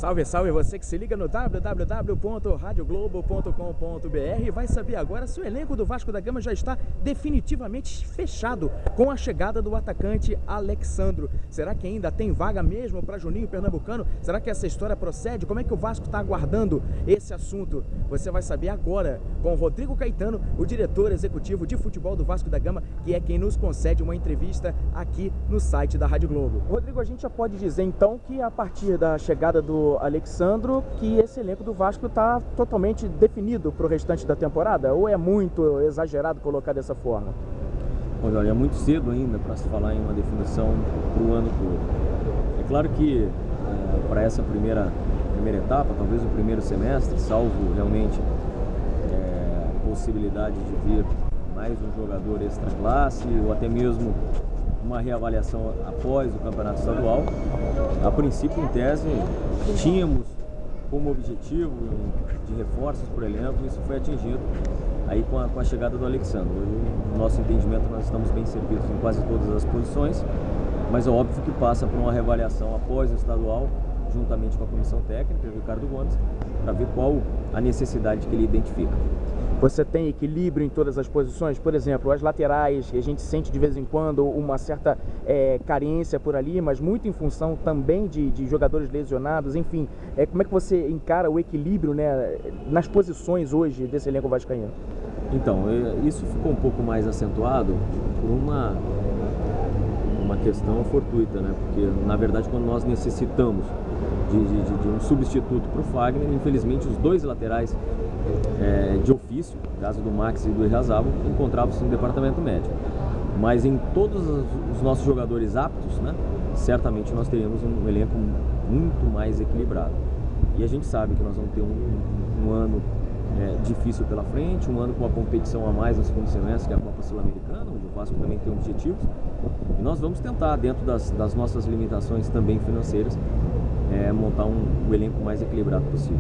Salve, salve você que se liga no www.radioglobo.com.br e vai saber agora se o elenco do Vasco da Gama já está definitivamente fechado com a chegada do atacante Alexandro. Será que ainda tem vaga mesmo para Juninho Pernambucano? Será que essa história procede? Como é que o Vasco está aguardando esse assunto? Você vai saber agora com o Rodrigo Caetano, o diretor executivo de futebol do Vasco da Gama, que é quem nos concede uma entrevista aqui no site da Rádio Globo. Rodrigo, a gente já pode dizer então que a partir da chegada do Alexandro, que esse elenco do Vasco está totalmente definido para o restante da temporada? Ou é muito exagerado colocar dessa forma? Olha, é muito cedo ainda para se falar em uma definição para o ano todo. É claro que para essa primeira etapa, talvez o primeiro semestre, salvo realmente a possibilidade de vir mais um jogador extra classe ou até mesmo uma reavaliação após o campeonato estadual. A princípio, em tese, tínhamos como objetivo de reforços por elenco, isso foi atingido aí com a chegada do Alexandro. Hoje, no nosso entendimento, nós estamos bem servidos em quase todas as posições, mas é óbvio que passa por uma reavaliação após o estadual, juntamente com a comissão técnica, o Ricardo Gomes, para ver qual a necessidade que ele identifica. Você tem equilíbrio em todas as posições? Por exemplo, as laterais, a gente sente de vez em quando uma certa carência por ali, mas muito em função também de jogadores lesionados. Enfim, como é que você encara o equilíbrio, né, nas posições hoje desse elenco vascaíno? Então, isso ficou um pouco mais acentuado por uma questão fortuita, né? Porque, na verdade, quando nós necessitamos de um substituto para o Fagner, infelizmente os dois laterais de ofício, no caso do Max e do Errazabo, encontravam-se no departamento médico. Mas em todos os nossos jogadores aptos, né, certamente nós teríamos um elenco muito mais equilibrado. E a gente sabe que nós vamos ter um ano difícil pela frente, um ano com a competição a mais no segundo semestre, que é a Copa Sul-Americana, onde o Vasco também tem objetivos. E nós vamos tentar, dentro das nossas limitações também financeiras, montar o elenco mais equilibrado possível.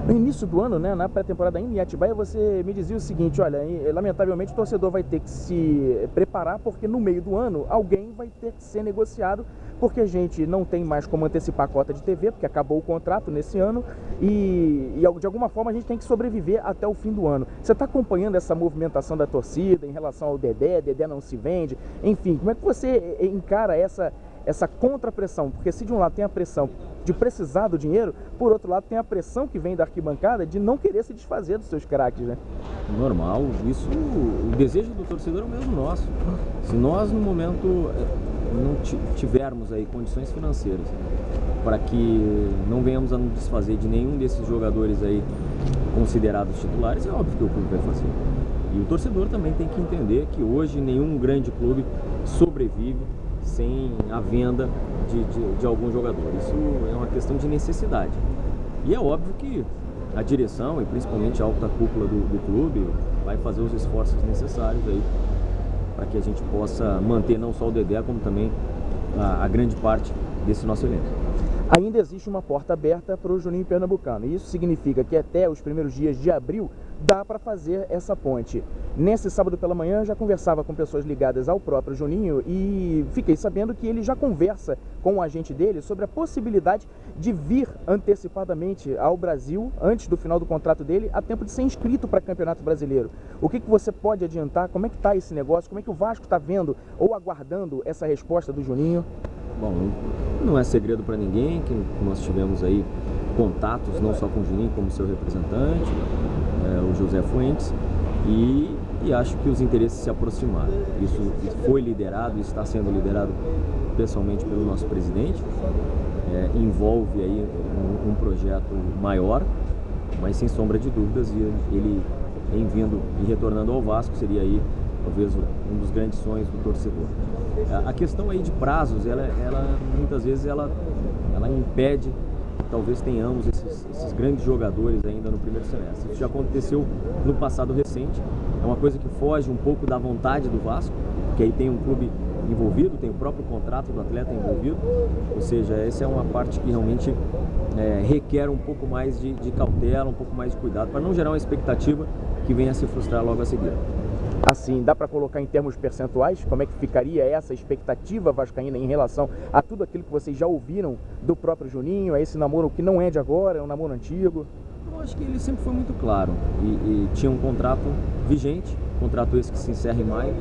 No início do ano, né, na pré-temporada ainda em Atibaia, você me dizia o seguinte: olha, lamentavelmente o torcedor vai ter que se preparar porque no meio do ano alguém vai ter que ser negociado, porque a gente não tem mais como antecipar a cota de TV, porque acabou o contrato nesse ano e de alguma forma a gente tem que sobreviver até o fim do ano. Você está acompanhando essa movimentação da torcida em relação ao Dedé não se vende, enfim, como é que você encara essa contrapressão? Porque se de um lado tem a pressão de precisar do dinheiro, por outro lado tem a pressão que vem da arquibancada de não querer se desfazer dos seus craques, né? Normal, isso, o desejo do torcedor é o mesmo nosso. Se nós no momento não tivermos aí condições financeiras para que não venhamos a nos desfazer de nenhum desses jogadores aí considerados titulares, é óbvio que o clube vai fazer. E o torcedor também tem que entender que hoje nenhum grande clube sobrevive sem a venda de algum jogador. Isso é uma questão de necessidade. E é óbvio que a direção, e principalmente a alta cúpula do clube, vai fazer os esforços necessários aí para que a gente possa manter não só o Dedé, como também a grande parte desse nosso elenco. Ainda existe uma porta aberta para o Juninho Pernambucano. E isso significa que até os primeiros dias de abril dá para fazer essa ponte. Nesse sábado pela manhã já conversava com pessoas ligadas ao próprio Juninho e fiquei sabendo que ele já conversa com o agente dele sobre a possibilidade de vir antecipadamente ao Brasil, antes do final do contrato dele, a tempo de ser inscrito para o Campeonato Brasileiro. O que você pode adiantar? Como é que está esse negócio? Como é que o Vasco está vendo ou aguardando essa resposta do Juninho? Bom, não é segredo para ninguém que nós tivemos aí contatos, não só com o Juninho, como seu representante, o José Fuentes, e acho que os interesses se aproximaram. Isso foi liderado, está sendo liderado pessoalmente pelo nosso presidente, envolve aí um projeto maior, mas sem sombra de dúvidas, ele em vindo e retornando ao Vasco seria aí talvez um dos grandes sonhos do torcedor. A questão aí de prazos, ela muitas vezes ela impede que talvez tenhamos esses grandes jogadores ainda no primeiro semestre. Isso já aconteceu no passado recente, é uma coisa que foge um pouco da vontade do Vasco, que aí tem um clube envolvido, tem o próprio contrato do atleta envolvido, ou seja, essa é uma parte que realmente requer um pouco mais de cautela, um pouco mais de cuidado, para não gerar uma expectativa que venha a se frustrar logo a seguir. Assim, dá para colocar em termos percentuais? Como é que ficaria essa expectativa vascaína em relação a tudo aquilo que vocês já ouviram do próprio Juninho, a esse namoro que não é de agora, é um namoro antigo? Eu acho que ele sempre foi muito claro e tinha um contrato vigente, contrato esse que se encerra em maio,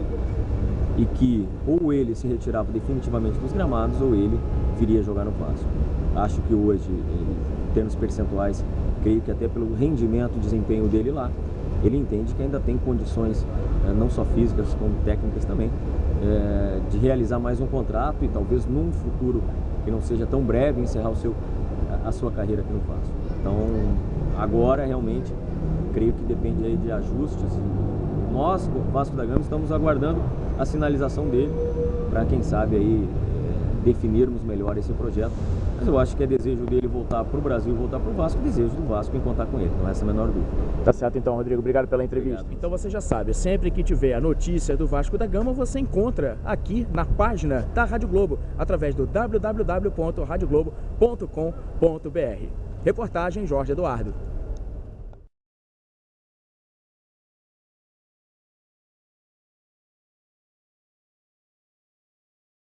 e que ou ele se retirava definitivamente dos gramados ou ele viria jogar no Vasco. Acho que hoje, em termos percentuais, creio que até pelo rendimento e desempenho dele lá, ele entende que ainda tem condições, não só físicas como técnicas também, de realizar mais um contrato e talvez num futuro que não seja tão breve encerrar a sua carreira aqui no Vasco. Então, agora realmente creio que depende aí de ajustes. Nós, o Vasco da Gama, estamos aguardando a sinalização dele para, quem sabe, aí definirmos melhor esse projeto. Mas eu acho que é desejo dele voltar para o Brasil, voltar para o Vasco, desejo do Vasco em contar com ele, não é essa a menor dúvida. Tá certo então, Rodrigo, obrigado pela entrevista. Obrigado. Então você já sabe, sempre que tiver a notícia do Vasco da Gama, você encontra aqui na página da Rádio Globo, através do www.radioglobo.com.br. Reportagem Jorge Eduardo.